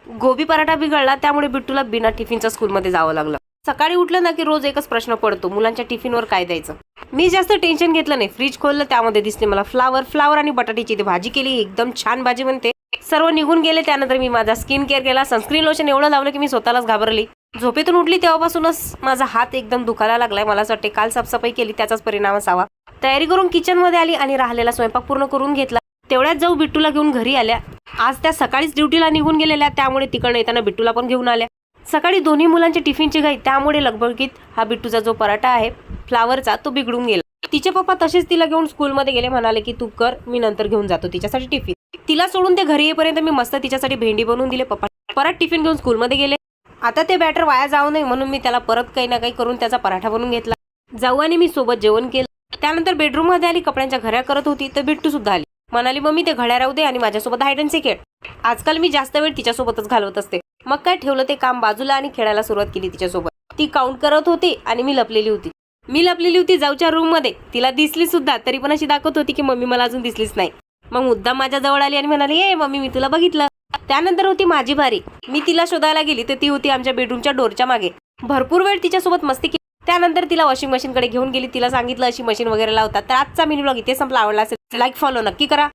गोबी पराठा बिघडला, त्यामुळे बिट्टूला बिना टिफिनच्या स्कूलमध्ये जावं लागलं. सकाळी उठलं ना की रोज एकच प्रश्न पडतो, मुलांच्या टिफिनवर काय द्यायचं. मी जास्त टेन्शन घेतलं नाही. फ्रीज खोललं, त्यामध्ये दिसले मला फ्लावर आणि बटाट्याची भाजी केली. एकदम छान भाजी बनते. सर्व निघून गेले. त्यानंतर मी माझा स्किन केअर केला. सनस्क्रीन लोशन एवढं लावलं की मी स्वतःलाच घाबरली. झोपेतून उठली तेव्हापासूनच माझा हात एकदम दुखायला लागलाय. मला असं वाटते काल साफसफाई केली त्याचाच परिणाम असावा. तयारी करून किचन मध्ये आली आणि राहिलेला स्वयंपाक पूर्ण करून घेतला. तेवढ्यात जाऊ बिट्टूला घेऊन घरी आल्या. आज त्या सकाळीच ड्युटीला निघून गेलेल्या, त्यामुळे तिकडनं येताना बिट्टूला पण घेऊन आल्या. सकाळी दोन्ही मुलांच्या टिफिनची घाई, त्यामुळे लगबगीत हा बिट्टूचा जो पराठा आहे फ्लावरचा तो बिघडून गेला. तिचे पप्पा तसेच तिला घेऊन स्कूलमध्ये गेले. म्हणाले की तू कर, मी नंतर घेऊन जातो तिच्यासाठी टिफिन. तिला सोडून ते घरी येईपर्यंत मी मस्त तिच्यासाठी भेंडी बनवून दिले. पप्पा परत टिफिन घेऊन स्कूलमध्ये गेले. आता ते बॅटर वाया जाऊ नये म्हणून मी त्याला परत काही ना काही करून त्याचा पराठा बनवून घेतला. जाऊ आणि मी सोबत जेवण केलं. त्यानंतर बेडरूम मध्ये आली. कपड्यांच्या घड्या करत होती तर बिट्टू सुद्धा आली. म्हणाली मम्मी ते घड्या राहू दे आणि माझ्यासोबत हाईड अँड सीक खेळ. आजकाल मी जास्त वेळ तिच्यासोबतच घालवत असते. मग काय ठेवलं ते काम बाजूला आणि खेळायला सुरुवात केली तिच्यासोबत. ती काउंट करत होती आणि मी लपलेली होती जाऊच्या रूम मध्ये. तिला दिसली सुद्धा, तरी पण अशी दाखवत होती की मम्मी मला अजून दिसलीच नाही. मग मुद्दाम माझ्या जवळ आली आणि म्हणाली ए मम्मी मी तुला बघितलं. त्यानंतर होती माझी बारी. मी तिला शोधायला गेली तर ती होती आमच्या बेडरूमच्या डोरच्या मागे. भरपूर वेळ तिच्यासोबत मस्ती केली. त्यानंतर तिला वॉशिंग मशीन कडे घेऊन गेली. तिला सांगितलं अशी मशीन वगैरे लावतात. तर आजचा मिनी ब्लॉग इथे संपला. आवडला असेल लाईक फॉलो नक्की करा.